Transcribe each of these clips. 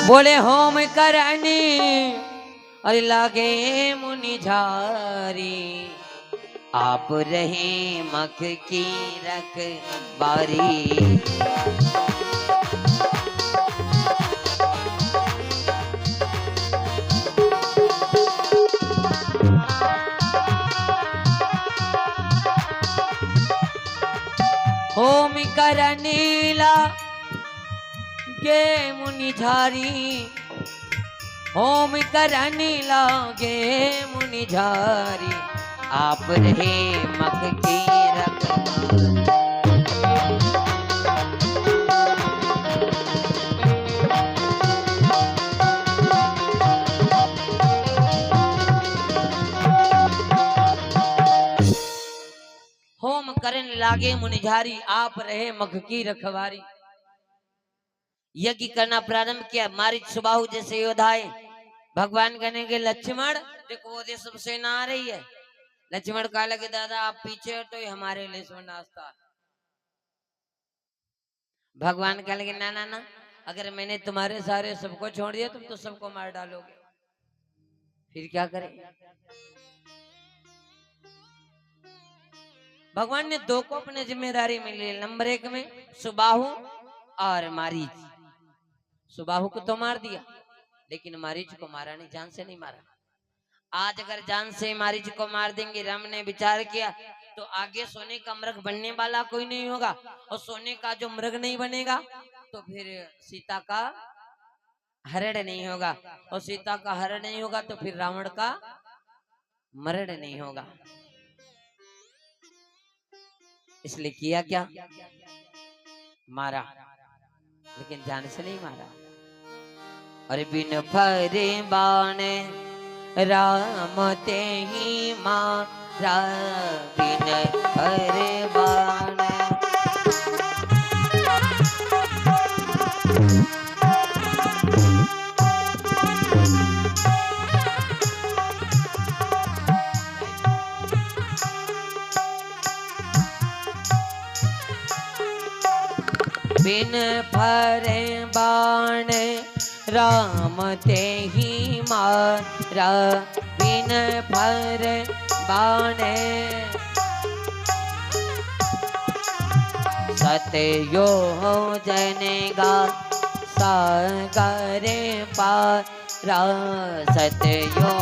बोले होम करनी और लागे मुनि झारी, आप रहे मख की रखवारी। होम करनी लागे मुनि झारी, होम करनी लागे मुनि झारी, आप रहे मख की रखवारी। होम करन लागे मुनिझारी, आप रहे मख की रखवारी। यज्ञ करना प्रारंभ किया, मारीच सुबाहु जैसे योद्धाए। भगवान कहने के लक्ष्मण देखो वो दे सब सेना आ रही है। लक्ष्मण कहा लगे दादा आप पीछे हटो, ये हमारे लिए सो नाश्ता। भगवान कह लगे ना ना ना, अगर मैंने तुम्हारे सारे सबको छोड़ दिया तुम तो सबको मार डालोगे, फिर क्या करें। भगवान ने दो को अपने जिम्मेदारी में ली। नंबर एक में सुबाहु और मारीच। सुबाहु को तो मार दिया लेकिन मारीच को मारा नहीं, जान से नहीं मारा। आज अगर जान से मारीच को मार देंगे, राम ने विचार किया तो आगे सोने का मृग बनने वाला कोई नहीं होगा, और सोने का जो मृग नहीं बनेगा तो फिर सीता का हरण नहीं होगा, और सीता का हरण नहीं होगा तो फिर रावण का मरण नहीं होगा। इसलिए किया क्या, मारा, लेकिन जान से नहीं मारा। और बिन फरे बाण राम ते ही मारा, बिन फरे बाण। बिन फरे बाण राम ते ही मारा, बिन फरे बाण। सतयो जनेगा सागर पारा, सतयो।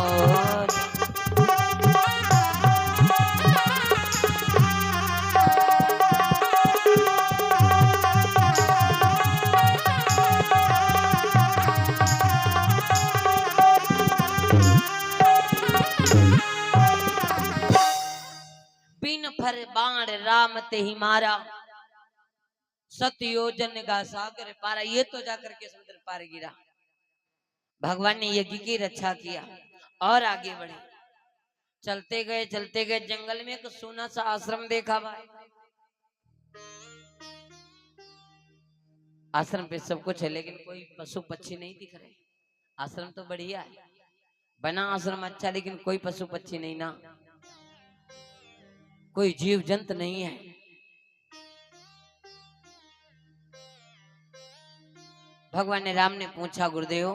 बिन फर बाण राम ते ही मारा, सतयोजन का सागर पारा। ये तो जाकर के समुद्र पार गिरा। भगवान ने यज्ञ की रक्षा किया और आगे बढ़े। चलते गए जंगल में एक सोना सा आश्रम देखा भाई। आश्रम पे सब कुछ है लेकिन कोई पशु पक्षी नहीं दिख रहे। आश्रम तो बढ़िया है, बना आश्रम अच्छा, लेकिन कोई पशु पक्षी नहीं ना, कोई जीव जंत नहीं है। भगवान ने राम ने पूछा गुरुदेव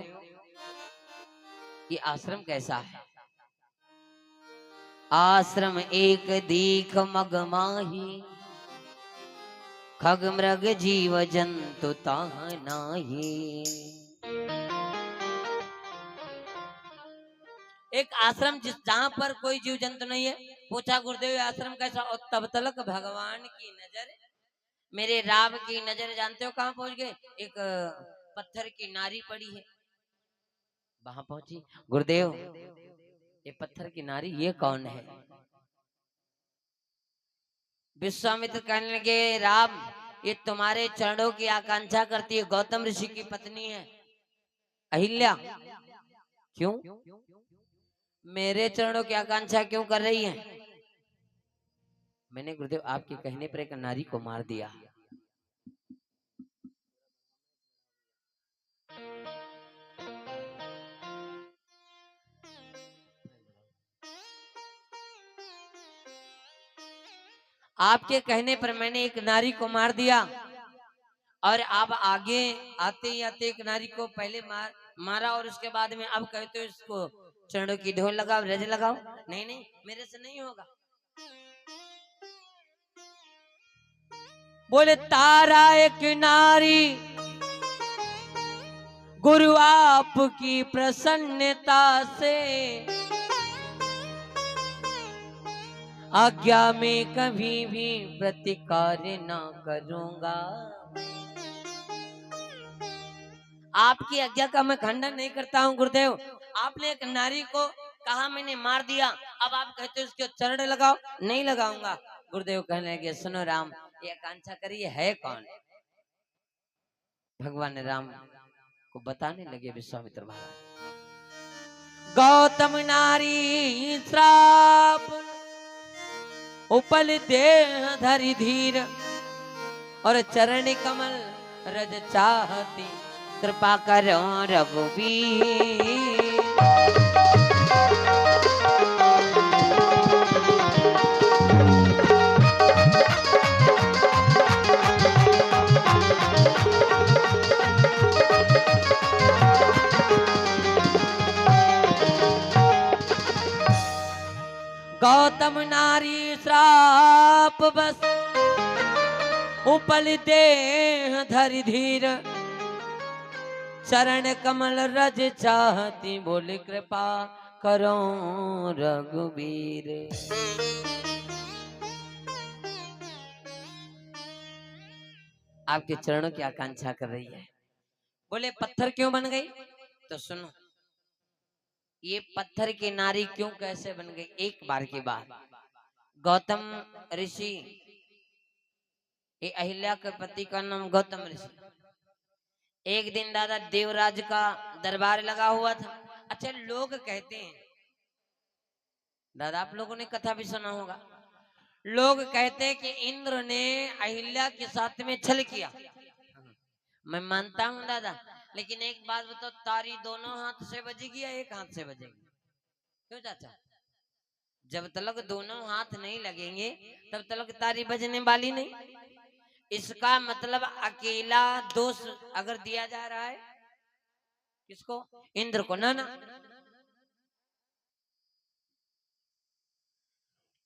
ये आश्रम कैसा है। आश्रम एक दीख मग माही, खग मृग जीव जंतु ताह नाही। एक आश्रम जिस जहां पर कोई जीव जंतु नहीं है। पूछा गुरुदेव आश्रम कैसा, और तब तलक भगवान की नजर, मेरे राम की नजर जानते हो कहां पहुंच गए, एक पत्थर की नारी पड़ी है वहां पहुंची। गुरुदेव ये पत्थर की नारी ये कौन है। विश्वामित्र कहने लगे राम ये तुम्हारे चरणों की आकांक्षा करती है, गौतम ऋषि की पत्नी है अहिल्या। क्यों, मेरे चरणों की आकांक्षा क्यों कर रही है। मैंने गुरुदेव आपके कहने पर एक नारी को मार दिया। आपके कहने पर मैंने एक नारी को मार दिया और आप आगे आते ही आते एक नारी को पहले मारा और उसके बाद में अब कहते हो इसको चरणों की ढोल लगाओ, रज लगाओ। नहीं नहीं, मेरे से नहीं होगा। बोले तारा एक नारी गुरु आपकी प्रसन्नता से आज्ञा में कभी भी प्रतिकार ना करूंगा। आपकी आज्ञा का मैं खंडन नहीं करता हूँ गुरुदेव। आपने एक नारी को कहा मैंने मार दिया, अब आप कहते हो उसके चरण लगाओ, नहीं लगाऊंगा। गुरुदेव कहने लगे सुनो राम, ये आकांक्षा करिए है कौन। भगवान राम को बताने लगे विश्वामित्र महाराज। गौतम नारी श्राप उपल देह धरि धीर और चरण कमल रज चाहती कृपा करो रघुवीर। गौतम नारी श्राप बस उपल देह धरि धीर चरण कमल रज चाहती बोले कृपा करो रघुवीर। आपके चरणों की आकांक्षा कर रही है। बोले पत्थर क्यों बन गई, तो सुनो ये पत्थर की नारी क्यों कैसे बन गई। एक बार की बात, गौतम ऋषि, ये अहिल्या के पति का नाम गौतम ऋषि। एक दिन दादा देवराज का दरबार लगा हुआ था। अच्छा लोग कहते हैं दादा, आप लोगों ने कथा भी सुना होगा, लोग कहते हैं कि इंद्र ने अहिल्या के साथ में छल किया। मैं मानता हूं दादा, लेकिन एक बात बताओ, तारी दोनों हाथ से बजेगी या एक हाथ से बजेगी। क्यों चाचा, जब तक दोनों हाथ नहीं लगेंगे तब तक तारी बजने वाली नहीं। इसका मतलब अकेला दोष अगर दिया जा रहा है किसको, इंद्र को ना।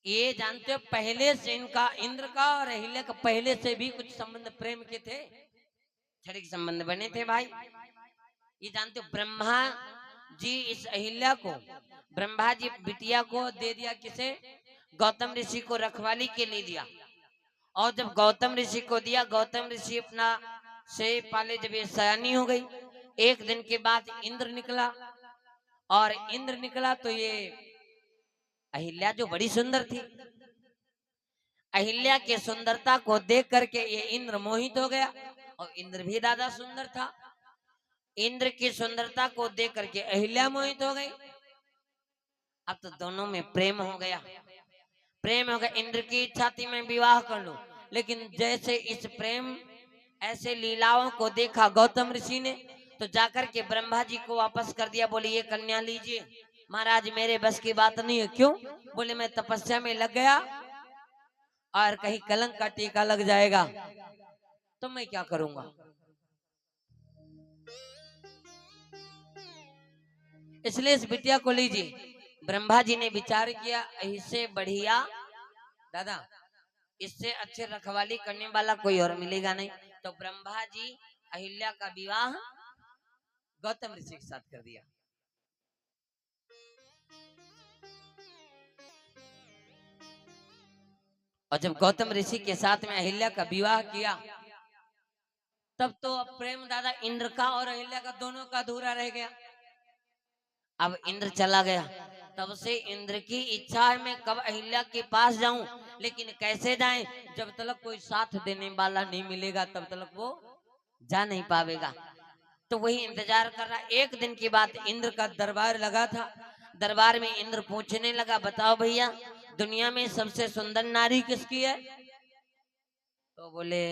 ये जानते हो पहले से इनका इंद्र का और अहिल्या का पहले से भी कुछ संबंध प्रेम के थे, क्षणिक संबंध बने थे भाई। ये जानते हो ब्रह्मा जी इस अहिल्या को, ब्रह्मा जी बिटिया को दे दिया किसे, गौतम ऋषि को रखवाली के लिए दिया। और जब गौतम ऋषि को दिया, गौतम ऋषि अपना से पाले जब ये सयानी हो गई, एक दिन के बाद इंद्र निकला। और इंद्र निकला तो ये अहिल्या जो बड़ी सुंदर थी, अहिल्या के सुंदरता को देख करके ये इंद्र मोहित हो गया। और इंद्र भी दादा सुंदर था, इंद्र की सुंदरता को देख करके अहिल्या मोहित हो गई। अब तो दोनों में प्रेम हो गया, प्रेम हो गया। इंद्र की इच्छा थी मैं विवाह कर लूं, लेकिन जैसे इस प्रेम ऐसे लीलाओं को देखा गौतम ऋषि ने, तो जाकर के ब्रह्मा जी को वापस कर दिया। बोले ये कन्या लीजिए। महाराज मेरे बस की बात नहीं है। क्यों, बोले मैं तपस्या में लग गया और कहीं कलंक का टीका लग जाएगा तो मैं क्या करूंगा। इसलिए इस बिटिया को लीजिए। ब्रह्मा जी ने विचार किया इससे बढ़िया दादा, इससे अच्छे रखवाली करने वाला कोई और मिलेगा नहीं। तो ब्रह्मा जी अहिल्या का विवाह गौतम ऋषि के साथ कर दिया। और जब गौतम ऋषि के साथ में अहिल्या का विवाह किया, तब तो अब प्रेम दादा इंद्र का और अहिल्या का दोनों का अधूरा रह गया। अब इंद्र चला गया, तब से इंद्र की इच्छा है मैं कब अहिल्या के पास जाऊं, लेकिन कैसे जाएं, जब तक कोई साथ देने वाला नहीं मिलेगा तब तक वो जा नहीं पावेगा। तो वही इंतजार कर रहा। एक दिन की बात, इंद्र का दरबार लगा था। दरबार में इंद्र पूछने लगा बताओ भैया दुनिया में सबसे सुंदर नारी किसकी है। तो बोले